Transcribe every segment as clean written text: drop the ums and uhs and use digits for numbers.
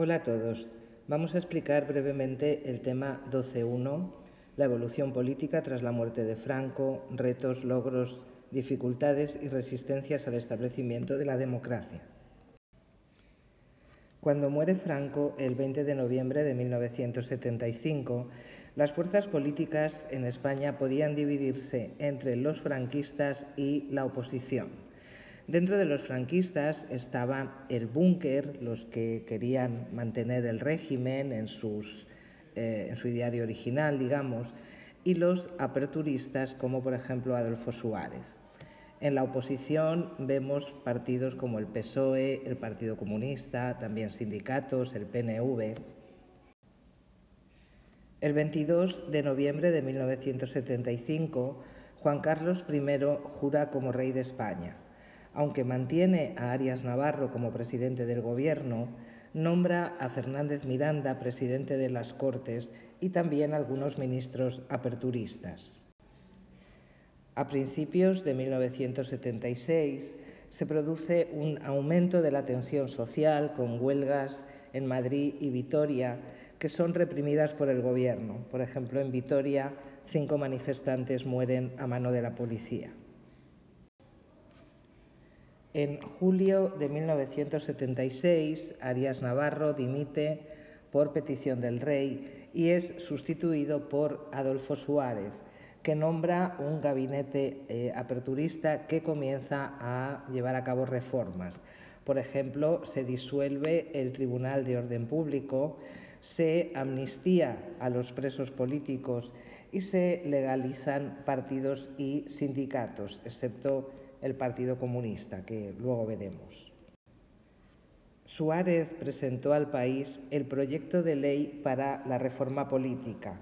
Hola a todos. Vamos a explicar brevemente el tema 12.1, la evolución política tras la muerte de Franco, retos, logros, dificultades y resistencias al establecimiento de la democracia. Cuando muere Franco, el 20 de noviembre de 1975, las fuerzas políticas en España podían dividirse entre los franquistas y la oposición. Dentro de los franquistas estaba el búnker, los que querían mantener el régimen en su ideario original, digamos, y los aperturistas, como por ejemplo Adolfo Suárez. En la oposición vemos partidos como el PSOE, el Partido Comunista, también sindicatos, el PNV. El 22 de noviembre de 1975, Juan Carlos I jura como rey de España. Aunque mantiene a Arias Navarro como presidente del Gobierno, nombra a Fernández Miranda presidente de las Cortes y también algunos ministros aperturistas. A principios de 1976 se produce un aumento de la tensión social con huelgas en Madrid y Vitoria que son reprimidas por el Gobierno. Por ejemplo, en Vitoria, 5 manifestantes mueren a mano de la policía. En julio de 1976, Arias Navarro dimite por petición del rey y es sustituido por Adolfo Suárez, que nombra un gabinete aperturista que comienza a llevar a cabo reformas. Por ejemplo, se disuelve el Tribunal de Orden Público, se amnistía a los presos políticos y se legalizan partidos y sindicatos, excepto el Partido Comunista, que luego veremos. Suárez presentó al país el proyecto de ley para la reforma política.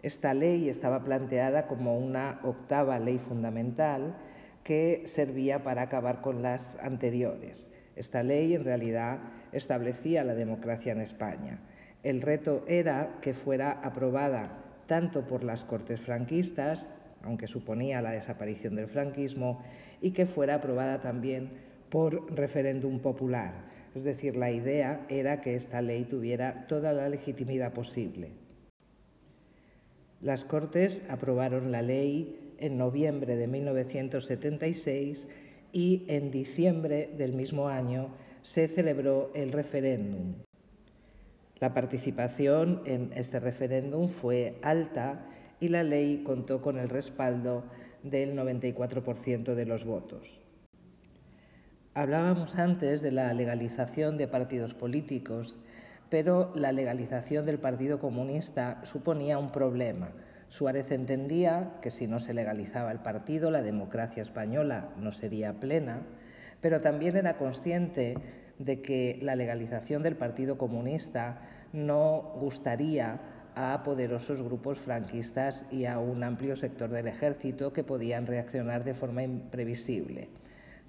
Esta ley estaba planteada como una 8ª ley fundamental que servía para acabar con las anteriores. Esta ley en realidad establecía la democracia en España. El reto era que fuera aprobada tanto por las Cortes franquistas, aunque suponía la desaparición del franquismo, y que fuera aprobada también por referéndum popular. Es decir, la idea era que esta ley tuviera toda la legitimidad posible. Las Cortes aprobaron la ley en noviembre de 1976 y en diciembre del mismo año se celebró el referéndum. La participación en este referéndum fue alta y la ley contó con el respaldo del 94% de los votos. Hablábamos antes de la legalización de partidos políticos, pero la legalización del Partido Comunista suponía un problema. Suárez entendía que si no se legalizaba el partido, la democracia española no sería plena, pero también era consciente de que la legalización del Partido Comunista no gustaría a poderosos grupos franquistas y a un amplio sector del ejército que podían reaccionar de forma imprevisible.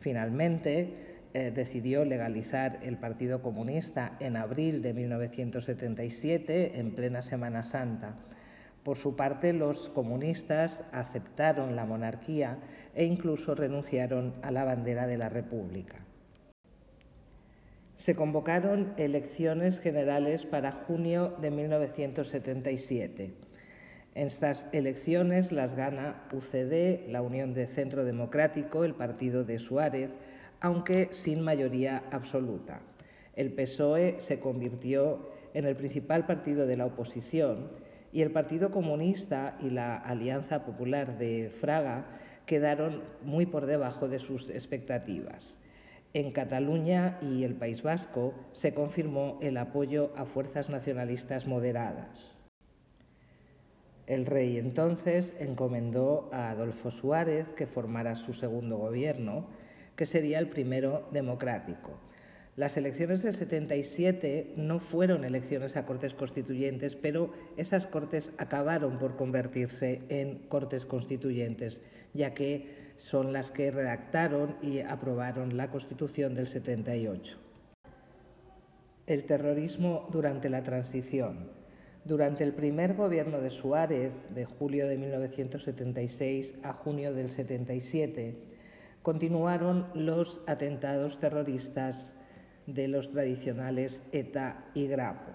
Finalmente, decidió legalizar el Partido Comunista en abril de 1977, en plena Semana Santa. Por su parte, los comunistas aceptaron la monarquía e incluso renunciaron a la bandera de la República. Se convocaron elecciones generales para junio de 1977. Estas elecciones las gana UCD, la Unión de Centro Democrático, el partido de Suárez, aunque sin mayoría absoluta. El PSOE se convirtió en el principal partido de la oposición y el Partido Comunista y la Alianza Popular de Fraga quedaron muy por debajo de sus expectativas. En Cataluña y el País Vasco se confirmó el apoyo a fuerzas nacionalistas moderadas. El rey entonces encomendó a Adolfo Suárez que formara su segundo gobierno, que sería el primero democrático. Las elecciones del 77 no fueron elecciones a Cortes Constituyentes, pero esas Cortes acabaron por convertirse en Cortes Constituyentes, ya que son las que redactaron y aprobaron la Constitución del 78. El terrorismo durante la transición. Durante el primer gobierno de Suárez, de julio de 1976 a junio del 77, continuaron los atentados terroristas de los tradicionales ETA y Grapo.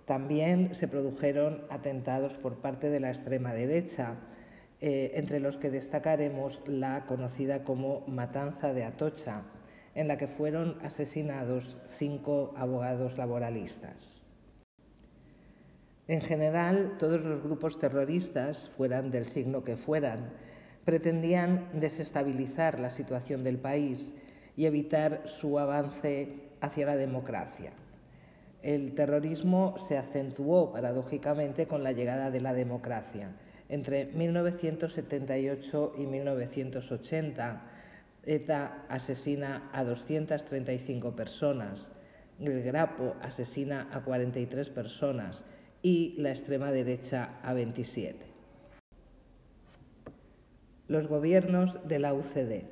También se produjeron atentados por parte de la extrema derecha, entre los que destacaremos la conocida como Matanza de Atocha, en la que fueron asesinados 5 abogados laboralistas. En general, todos los grupos terroristas, fueran del signo que fueran, pretendían desestabilizar la situación del país y evitar su avance hacia la democracia. El terrorismo se acentuó paradójicamente con la llegada de la democracia. Entre 1978 y 1980, ETA asesina a 235 personas, el Grapo asesina a 43 personas y la extrema derecha a 27. Los gobiernos de la UCD.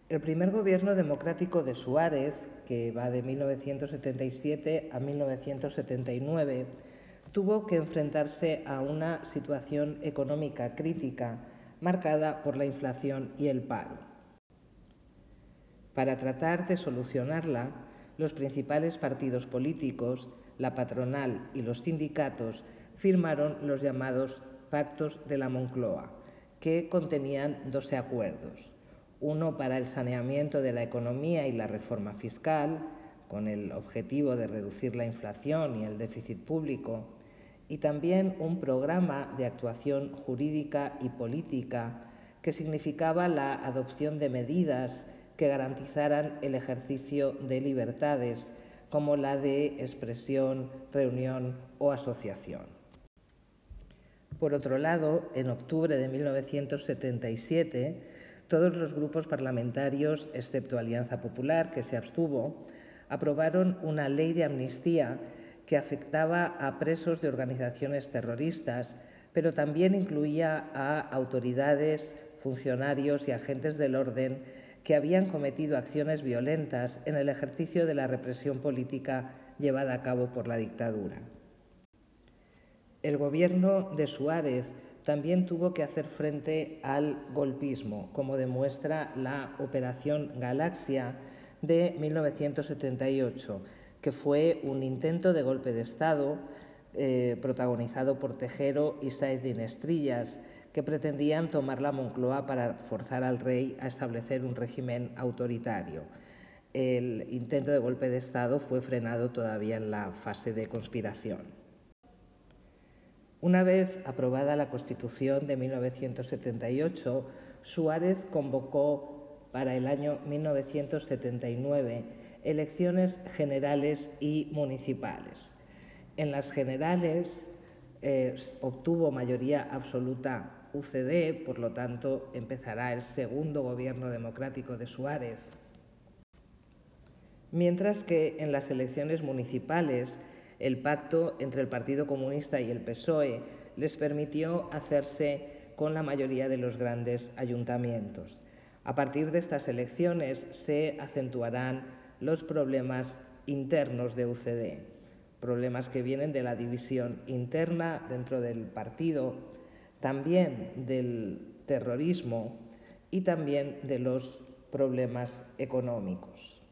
El primer gobierno democrático de Suárez, que va de 1977 a 1979, tuvo que enfrentarse a una situación económica crítica marcada por la inflación y el paro. Para tratar de solucionarla, los principales partidos políticos, la patronal y los sindicatos firmaron los llamados Pactos de la Moncloa, que contenían 12 acuerdos. Uno para el saneamiento de la economía y la reforma fiscal, con el objetivo de reducir la inflación y el déficit público, y también un programa de actuación jurídica y política que significaba la adopción de medidas que garantizaran el ejercicio de libertades como la de expresión, reunión o asociación. Por otro lado, en octubre de 1977, todos los grupos parlamentarios, excepto Alianza Popular, que se abstuvo, aprobaron una ley de amnistía que afectaba a presos de organizaciones terroristas, pero también incluía a autoridades, funcionarios y agentes del orden que habían cometido acciones violentas en el ejercicio de la represión política llevada a cabo por la dictadura. El gobierno de Suárez también tuvo que hacer frente al golpismo, como demuestra la Operación Galaxia de 1978, que fue un intento de golpe de Estado protagonizado por Tejero y Sáez de Inestrillas, que pretendían tomar la Moncloa para forzar al rey a establecer un régimen autoritario. El intento de golpe de Estado fue frenado todavía en la fase de conspiración. Una vez aprobada la Constitución de 1978, Suárez convocó para el año 1979 elecciones generales y municipales. En las generales obtuvo mayoría absoluta UCD, por lo tanto empezará el segundo gobierno democrático de Suárez. Mientras que en las elecciones municipales el pacto entre el Partido Comunista y el PSOE les permitió hacerse con la mayoría de los grandes ayuntamientos. A partir de estas elecciones se acentuarán los problemas internos de UCD, problemas que vienen de la división interna dentro del partido, también del terrorismo y también de los problemas económicos.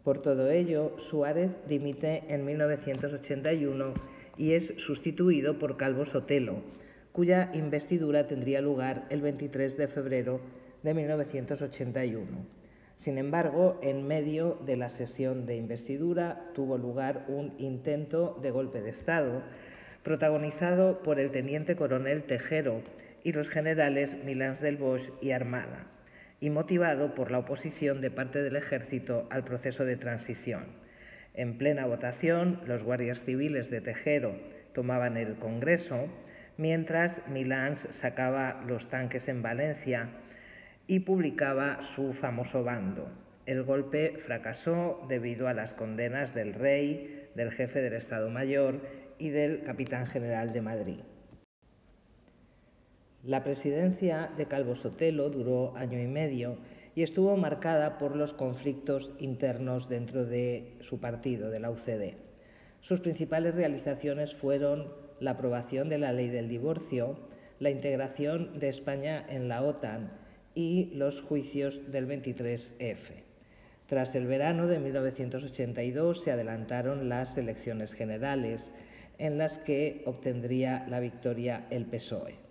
Por todo ello, Suárez dimite en 1981 y es sustituido por Calvo Sotelo, cuya investidura tendría lugar el 23 de febrero de 1981. Sin embargo, en medio de la sesión de investidura tuvo lugar un intento de golpe de Estado protagonizado por el teniente coronel Tejero y los generales Milans del Bosch y Armada, y motivado por la oposición de parte del ejército al proceso de transición. En plena votación, los guardias civiles de Tejero tomaban el Congreso, mientras Milans sacaba los tanques en Valencia y publicaba su famoso bando. El golpe fracasó debido a las condenas del rey, del jefe del Estado Mayor y del capitán general de Madrid. La presidencia de Calvo Sotelo duró año y medio y estuvo marcada por los conflictos internos dentro de su partido, de la UCD. Sus principales realizaciones fueron la aprobación de la ley del divorcio, la integración de España en la OTAN y los juicios del 23F. Tras el verano de 1982 se adelantaron las elecciones generales, en las que obtendría la victoria el PSOE.